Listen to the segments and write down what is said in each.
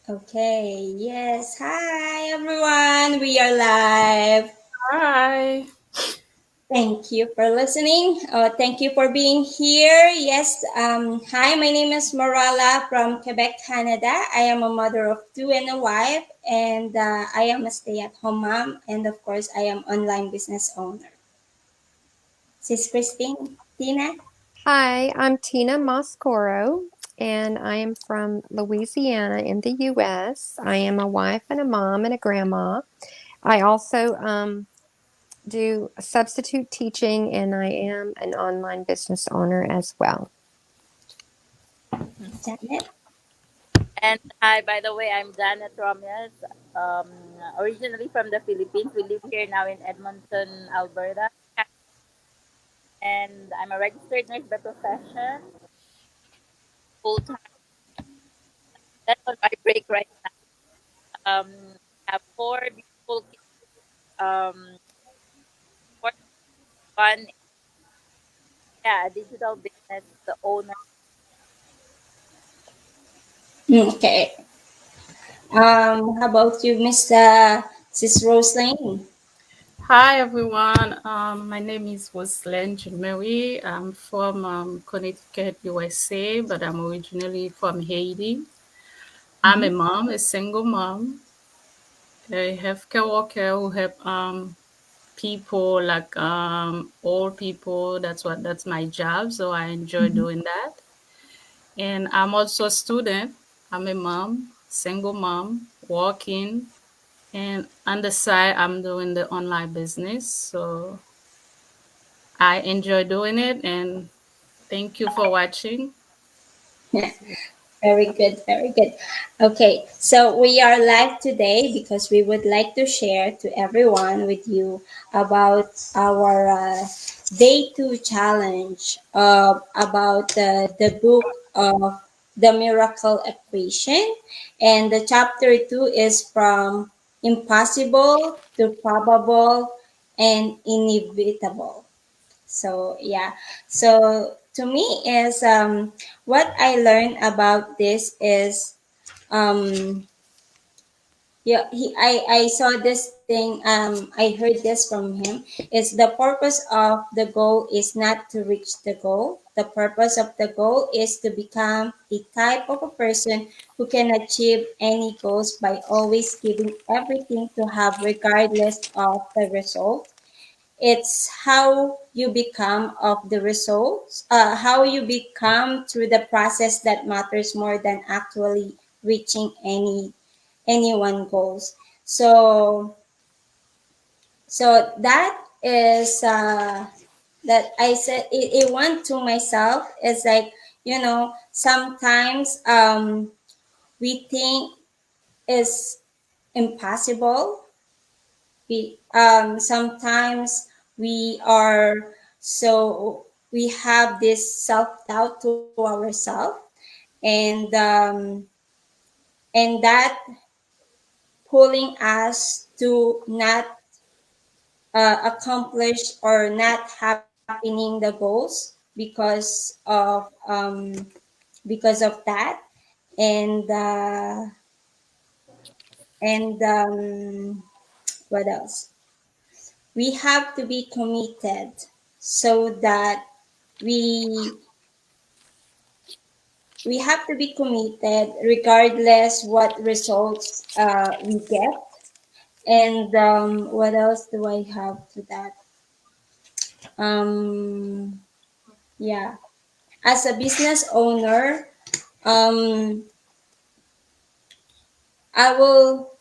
Okay, yes. Hi, everyone. We are live. Hi. Thank you for listening. Thank you for being here. Yes. Hi, my name is Morala from Quebec, Canada. I am a mother of two and a wife, and I am a stay at home mom. And of course, I am online business owner. Sis Christine, Tina? Hi, I'm Tina Moscoro, and I am from Louisiana in the U.S. I am a wife and a mom and a grandma. I also do substitute teaching, and I am an online business owner as well. Janet? And hi, by the way, I'm Janet Romes, um, originally from the Philippines. We live here now in Edmonton, Alberta. And I'm a registered nurse by profession, full time. That's on my break right now. I have four beautiful kids. Four, one, yeah, a digital business, the owner. Okay. How about you, Miss Sis Roslyn? Hi everyone, my name is Roselaine Mary. I'm from Connecticut, USA, but I'm originally from Haiti. I'm a mom, a single mom, a healthcare worker who help people like old people. That's my job, so I enjoy doing that. And I'm also a student. I'm a mom, single mom, working, and on the side I'm doing the online business. So I enjoy doing it and thank you for watching. Very good, very good. Okay, so we are live today because we would like to share to everyone with you about our day two challenge about the book of the miracle equation. And the chapter two is from impossible to probable and inevitable. So yeah, so to me is what I learned about this is um yeah I saw this thing, I heard this from him, is the purpose of the goal is not to reach the goal. The purpose of the goal is to become a type of a person who can achieve any goals by always giving everything to have regardless of the result. It's how you become of the results, how you become through the process that matters more than actually reaching any one goals. So that is that I said it went to myself. It's like, sometimes we think is impossible. Sometimes we are, so we have this self-doubt to ourselves, and that pulling us to not accomplish or not happening the goals because of that. And uh, and um, what else, we have to be committed so that we we have to be committed regardless what results we get. And what else do I have to that? um yeah, as a business owner, um I will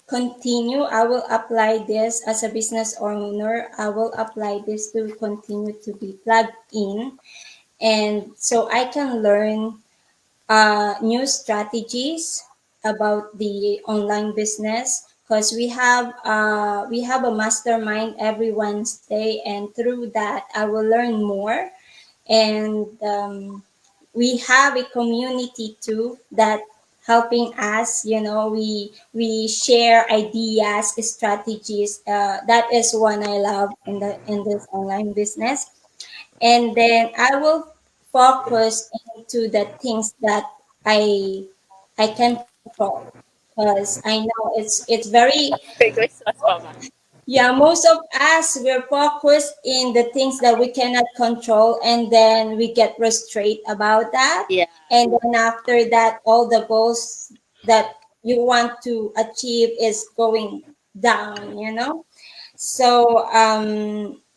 apply this as a business owner. I will apply this to continue to be plugged in, and so I can learn new strategies about the online business, because we have a mastermind every Wednesday, and through that I will learn more. And we have a community too that helping us. We share ideas, strategies. That is one I love in this online business. And then I will focus into the things that I I can control. because I know it's very. Merry Christmas, Mama. Yeah, most of us we're focused in the things that we cannot control, and then we get frustrated about that. Yeah. And then after that, all the goals that you want to achieve is going down, you know? So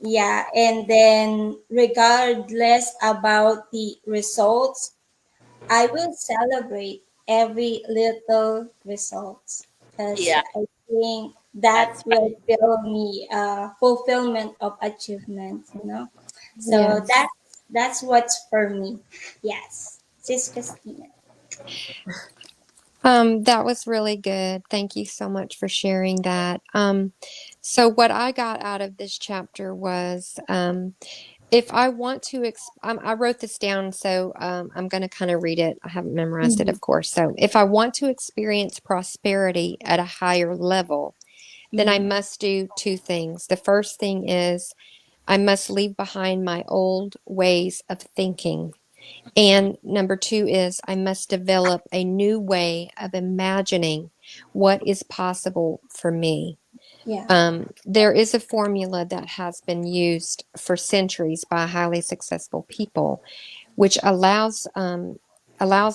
yeah, and then regardless about the results, I will celebrate every little results because Yeah, I think that that's will right. fill me fulfillment of achievement, you know. So Yes. that's what's for me. Yes, Sis Christina. That was really good. Thank you so much for sharing that. So what I got out of this chapter was, if I want to, I wrote this down, so I'm going to kind of read it. I haven't memorized it, Mhm. of course. So if I want to experience prosperity at a higher level, then I Mhm. must do two things. The first thing is I must leave behind my old ways of thinking. And number two is I must develop a new way of imagining what is possible for me. Yeah. There is a formula that has been used for centuries by highly successful people, which allows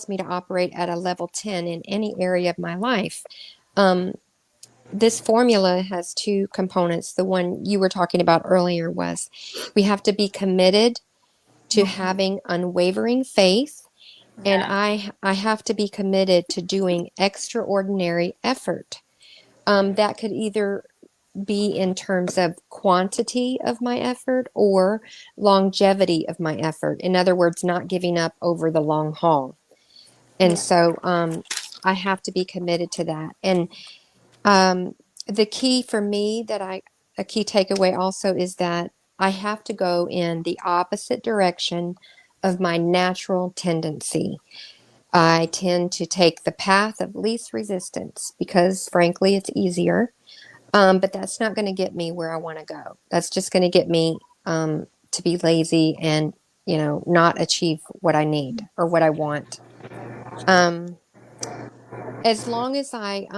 me to operate at a level 10 in any area of my life. Um, this formula has two components. The one you were talking about earlier was we have to be committed to Mhm. having unwavering faith, and Yeah. I have to be committed to doing extraordinary effort. That could either be in terms of quantity of my effort or longevity of my effort. In other words, not giving up over the long haul. And Yeah. so I have to be committed to that. And um, the key for me a key takeaway also is that I have to go in the opposite direction of my natural tendency. I tend to take the path of least resistance because, frankly, it's easier. But that's not going to get me where I want to go. That's just going to get me to be lazy and, not achieve what I need or what I want. Um, as long as I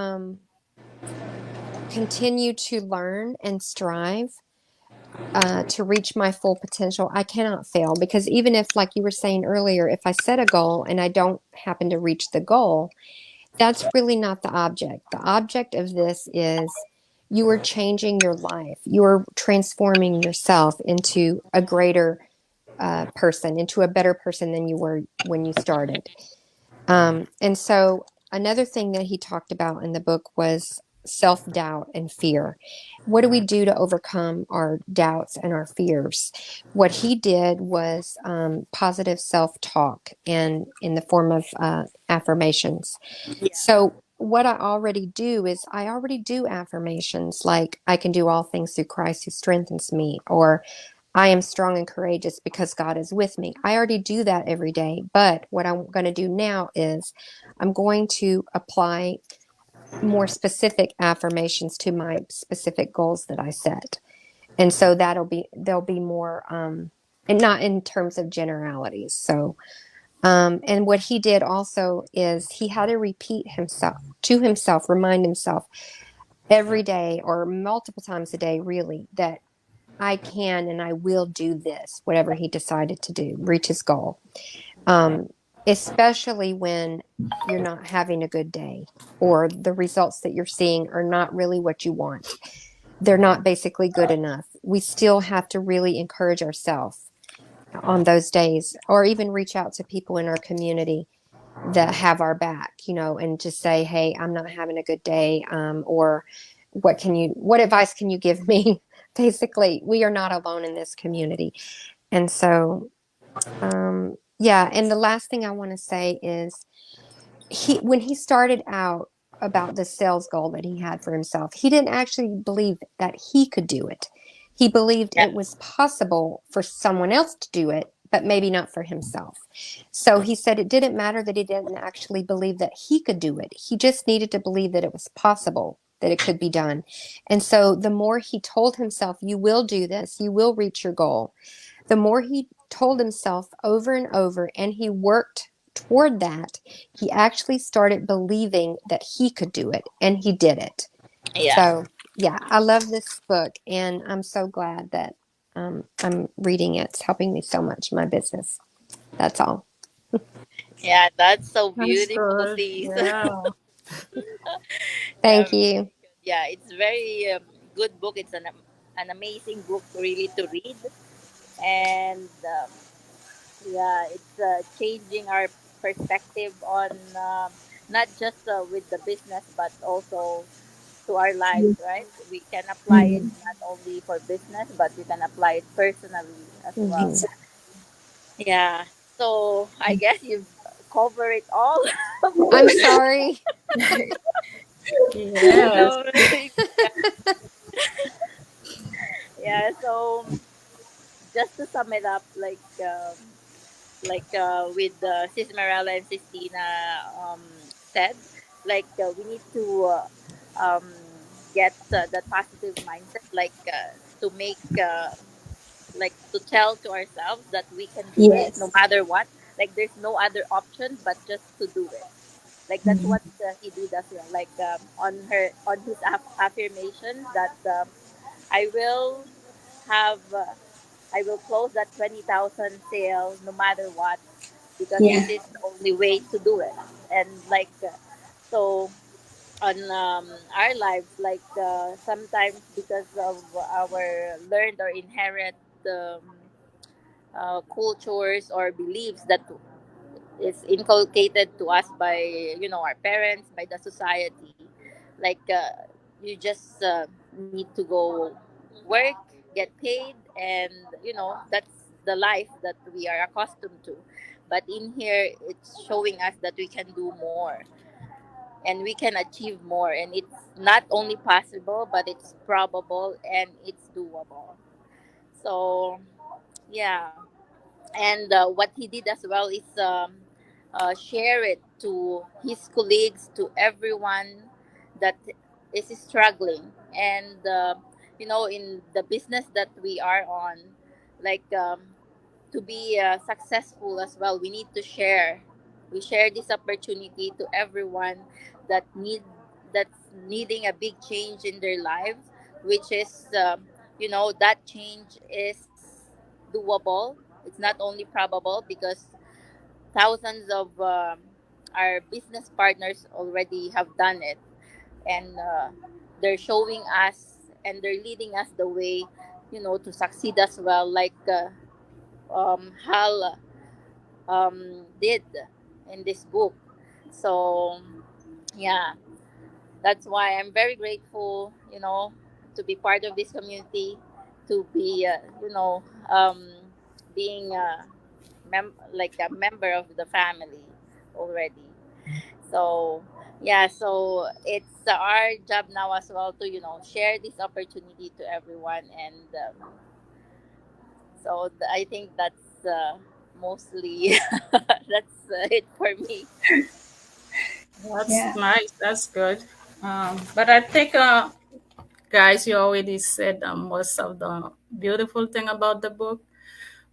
continue to learn and strive to reach my full potential, I cannot fail because even if, like you were saying earlier, if I set a goal and I don't happen to reach the goal, that's really not the object. The object of this is you are changing your life. You are transforming yourself into a greater person, into a better person than you were when you started. And so another thing that he talked about in the book was self doubt and fear. What do we do to overcome our doubts and our fears? What he did was positive self talk and in the form of affirmations. Yeah. So, what I already do is I already do affirmations like I can do all things through Christ who strengthens me, or I am strong and courageous because God is with me. I already do that every day. But what I'm going to do now is I'm going to apply more specific affirmations to my specific goals that I set. And so there'll be more, and not in terms of generalities. So, and what he did also is he had to repeat himself, remind himself every day or multiple times a day, really, that I can and I will do this, whatever he decided to do, reach his goal. Um, Especially when you're not having a good day or the results that you're seeing are not really what you want. They're not basically good enough. We still have to really encourage ourselves on those days or even reach out to people in our community that have our back, and just say, hey, I'm not having a good day. Or what advice can you give me? Basically, we are not alone in this community. And so, yeah. And the last thing I want to say is when he started out about the sales goal that he had for himself, he didn't actually believe that he could do it. He believed Yeah. it was possible for someone else to do it, but maybe not for himself. So he said it didn't matter that he didn't actually believe that he could do it. He just needed to believe that it was possible, that it could be done. And so the more he told himself, you will do this, you will reach your goal, the more he told himself over and over, and he worked toward that, he actually started believing that he could do it, and he did it. Yeah. So, yeah, I love this book, and I'm so glad that I'm reading it. It's helping me so much in my business. That's all. Yeah, that's so That's beautiful, good. sis. Yeah. Thank Very you. good. Yeah, it's very good book. It's an amazing book really to read, and yeah, it's changing our perspective on not just with the business but also to our lives, right? We can apply it Mhm. not only for business but we can apply it personally as well. Hmm. Exactly. Yeah. So I guess you've covered it all. I'm sorry. Yes. No, yeah, yeah. So just to sum it up, with Sis Marella and Sis Tina said, we need to um, get that positive mindset, to make to tell to ourselves that we can do it no Yes. matter what. Like there's no other option but just to do it. Like that's what he did as well. On his affirmation that I will have. I will close that 20,000 sale no matter what because Yeah. this is the only way to do it. And so on our lives, sometimes because of our learned or inherent um, cultures or beliefs that is inculcated to us by our parents, by the society, you just need to go work, get paid, and that's the life that we are accustomed to. But in here it's showing us that we can do more and we can achieve more, and it's not only possible but it's probable and it's doable. So yeah. And what he did as well is share it to his colleagues, to everyone that is struggling. And in the business that we are on, like to be successful as well, we need to share. We share this opportunity to everyone that that's needing a big change in their lives, which is that change is doable. It's not only probable because thousands of our business partners already have done it, and they're showing us and they're leading us the way, to succeed as well, like Hal did in this book. So yeah, that's why I'm very grateful, to be part of this community, to be, being like a member of the family already. So yeah, so it's our job now as well to share this opportunity to everyone, and I think that's mostly that's it for me. That's Yeah. nice. That's good. But I think, guys, you already said most of the beautiful thing about the book.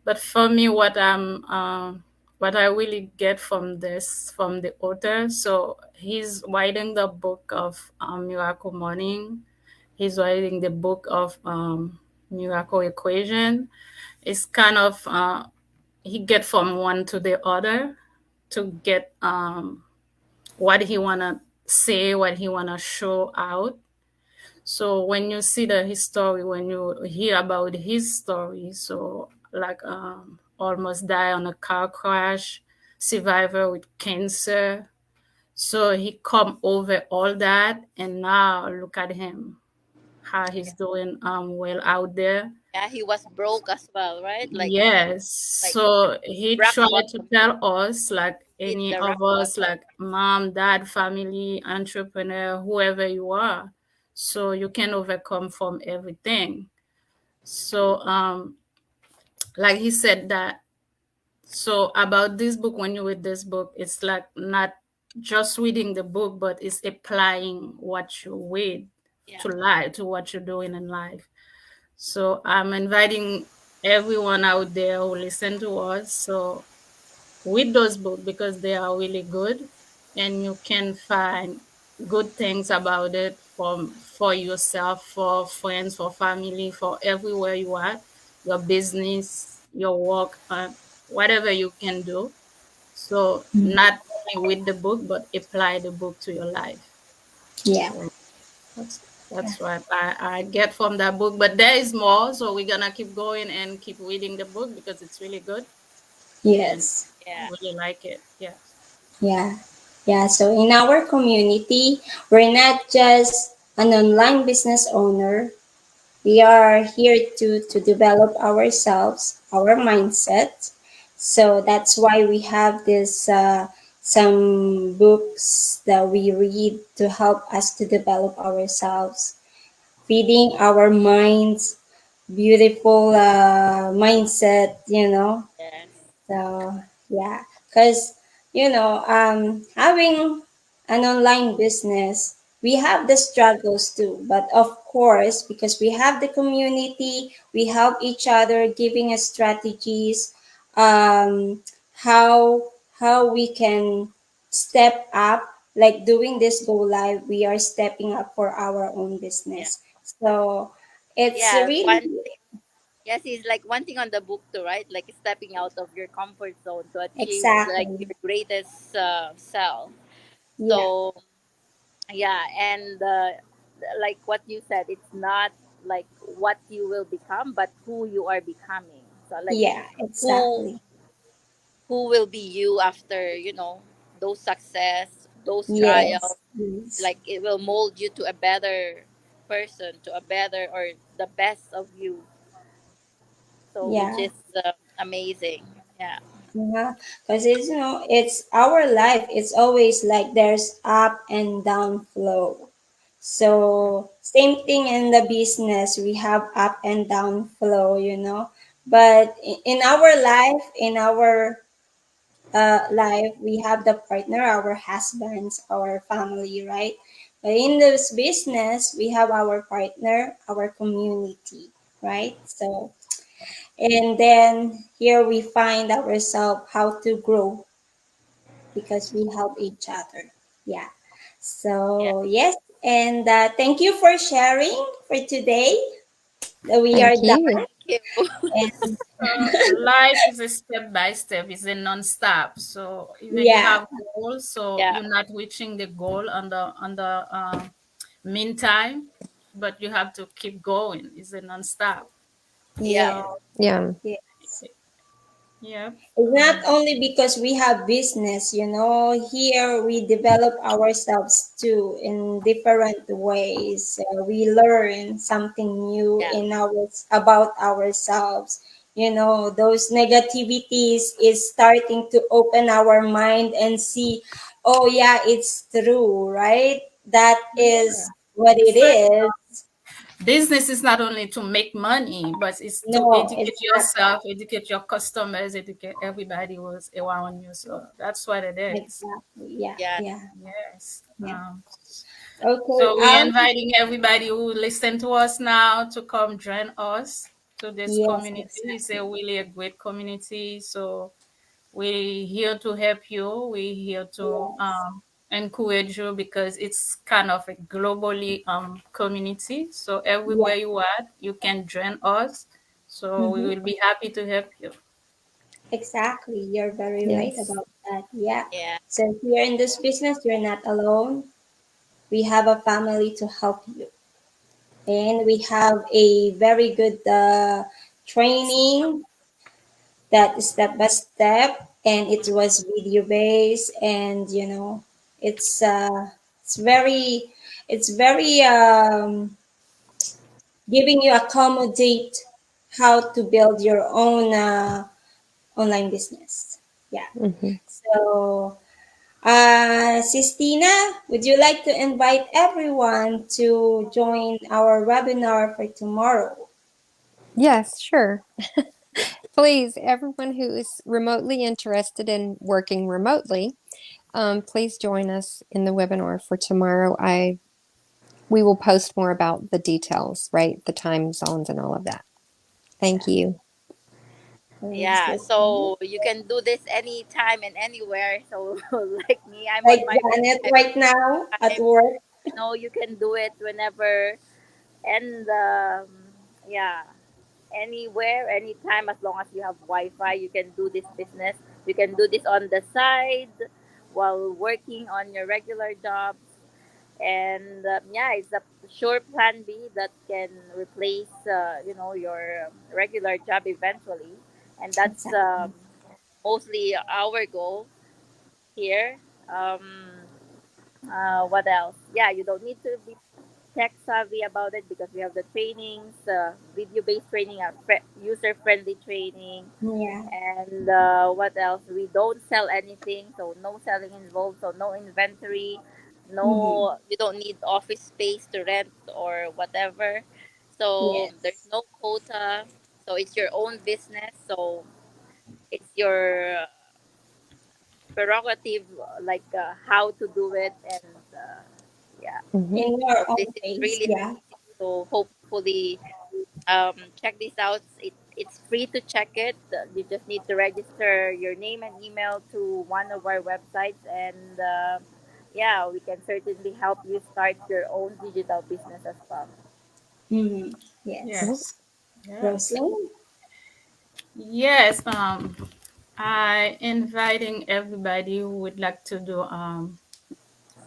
But for me, what I really get from this, from the author, so he's writing the book of Miracle Morning. He's writing the book of Miracle Equation. It's kind of he get from one to the other to get what he wanna say, what he wanna show out. So when you see his story, when you hear about his story, so like almost die on a car crash, survivor with cancer. So he come over all that, and now look at him, how he's doing well out there. Yeah, he was broke as well, right? Yes. Like So he rock tried to bottom. tell us, like Hit any the rock of us, bottom. like mom, dad, family, entrepreneur, whoever you are. So you can overcome from everything. So like he said that, so about this book, when you read this book, it's like not just reading the book, but it's applying what you read Yeah. to life, to what you're doing in life. So I'm inviting everyone out there who listen to us. So with those books because they are really good, and you can find good things about it for yourself, for friends, for family, for everywhere you are, your business, your work, whatever you can do. So not only with the book, but apply the book to your life. Yeah. So that's that's what I get from that book. But there is more, so we're gonna keep going and keep reading the book because it's really good and Yes. I Yeah. really like it. Yeah. Yeah. Yeah. So in our community, we're not just an online business owner. We are here to develop ourselves, our mindset. So that's why we have this some books that we read to help us to develop ourselves, feeding our minds beautiful mindset, Yes. so yeah, because having an online business, we have the struggles too. But of course, because we have the community, we help each other, giving us strategies, um, how we can step up. Like doing this go live, we are stepping up for our own Yeah. business. So it's Yeah. really One thing. Yes, is like one thing on the book too, right? Like stepping out of your comfort zone to achieve like exactly, your greatest self. yeah. So yeah, and like what you said, it's not like what you will become, but who you are becoming. So like Yeah, who exactly. who will be you after those success, those Yes, trials. yes. Like it will mold you to a better person, to a better or the best of you. So which Yeah. is amazing. Yeah. Yeah. Because it's our life. It's always like there's up and down flow. So same thing in the business. We have up and down flow. But in our life, life, we have the partner, our husbands, our family, right? But in this business, we have our partner, our community, right? So, and then here we find ourselves how to grow because we help each other. Yeah. Yeah. So, yes. And thank you for sharing for today. We are Thank done. you. Thank you. And Life is a step by step, it's a non-stop. So even you yeah, have goals, so Yeah. you're not reaching the goal on the meantime, but you have to keep going. It's a non-stop. Yeah. yeah, So Yeah. yes. yeah. It's not only because we have business, here we develop ourselves too in different ways. We learn something new Yeah. about ourselves. Those negativities is starting to open our mind and see, oh yeah, it's true, right? That is what it So is. business is not only to make money, but it's to No, educate it's not that. yourself, educate your customers, educate everybody who's around you. So that's what it is. Exactly. Yeah, Yeah. yeah, Yes. yeah. Okay. So we're inviting everybody who listen to us now to come join us to this Yes, community. It's a exactly. really a great community. So we're here to help you. We're here to Yes. encourage you because it's kind of a globally community. So Yeah. everywhere you are, you can join us. So we Mm-hmm. will be happy to help you. Exactly. You're very right Yes. about that. Yeah. Yeah. So if you're in this business, you're not alone. We have a family to help you. And we have a very good training that is step by step and it was video based and it's very giving you accommodate how to build your own online business. Yeah. Hmm. So, Sistina, would you like to invite everyone to join our webinar for tomorrow? Yes, sure. Please, everyone who is remotely interested in working remotely, please join us in the webinar for tomorrow. We will post more about the details, right? The time zones and all of that. Thank Exactly. you. Is Yeah, this right? so you can do this anytime and anywhere. So like me, I'm Like on my break Janet time. right now at work? No, you can do it whenever and yeah, anywhere, anytime, as long as you have Wi-Fi, you can do this business. You can do this on the side while working on your regular jobs. And yeah, it's a sure plan B that can replace, your regular job eventually. And that's Exactly. mostly our goal here. What else? Yeah, you don't need to be tech savvy about it because we have the trainings, video based training, user friendly training, Yeah. and what else? We don't sell anything, so no selling involved, so no inventory, Mm-hmm. no, you don't need office space to rent or whatever. So there's Yes. no quota, so it's your own business, so it's your prerogative, like how to do it, and yeah. Hmm. In your So this own is pace. really Yeah. easy. So hopefully, check this out. It's free to check it. You just need to register your name and email to one of our websites, and yeah, we can certainly help you start your own digital business as well. Mm-hmm. Yes. Yes. Yes. Rosalind? Yes. I inviting everybody who would like to do a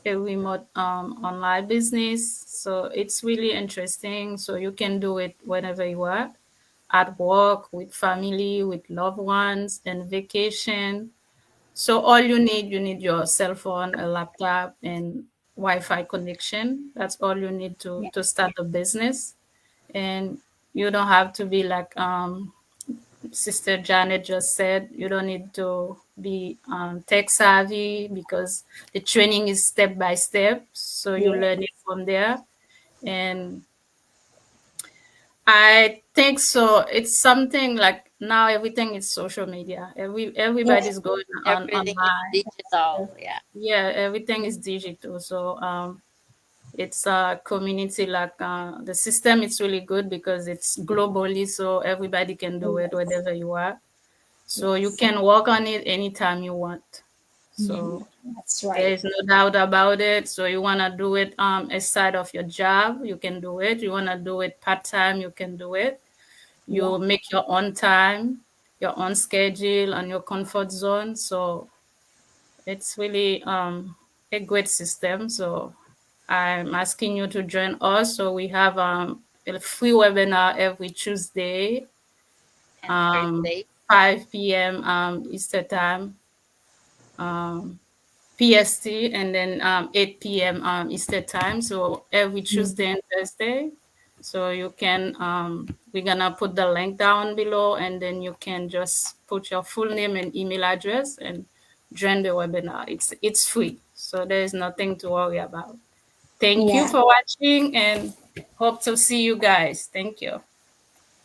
remote online business. So it's really interesting. So you can do it whenever you are, at work, with family, with loved ones, and vacation. So all you need your cell phone, a laptop, and Wi-Fi connection. That's all you need Yeah. to start a business. And you don't have to be like Sister Janet just said. You don't need to be tech savvy because the training is step by step. So you Yeah. learn it from there. And I think so. It's something like now everything is social media. Yeah. Everybody's going on Everything is online. digital. True. Yeah. Yeah, everything is digital. So it's a community like the system is really good because it's globally, so everybody can do it Yes. wherever you are. So you Yes. can work on it anytime you want. Mm-hmm. So That's there right. is no doubt about it. So you wanna do it aside of your job, you can do it. You wanna do it part time, you can do it. Yeah. You make your own time, your own schedule, and your comfort zone. So it's really a great system. So I'm asking you to join us. So we have a free webinar every Tuesday, And um, Thursday. 5 p.m. Easter time. Um, PST, and then 8 p.m. Easter time. So every Mm-hmm. Tuesday and Thursday. So you can, we're gonna put the link down below, and then you can just put your full name and email address and join the webinar. It's free, so there is nothing to worry about. Thank you Yeah. for watching, and hope to see you guys. Thank you.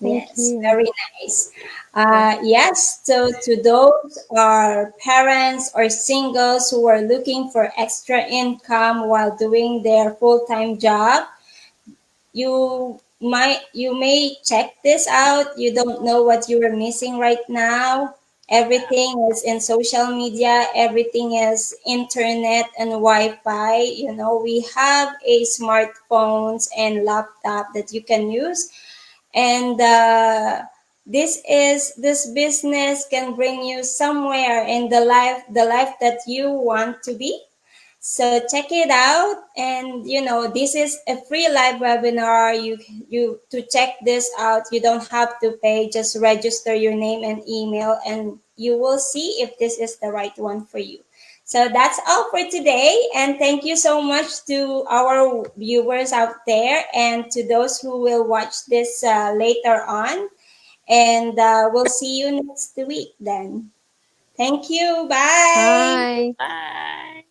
Thank Yes, you. very nice. Yes, so to those are parents or singles who are looking for extra income while doing their full-time job, you may check this out. You don't know what you are missing right now. Everything is in social media, everything is internet and Wi-Fi. We have a smartphones and laptop that you can use, and this business can bring you somewhere in the life that you want to be. So check it out, and this is a free live webinar. You to check this out, you don't have to pay. Just register your name and email, and you will see if this is the right one for you. So that's all for today, and thank you so much to our viewers out there, and to those who will watch this later on. And we'll see you next week then. Thank you. Bye. Bye. Bye.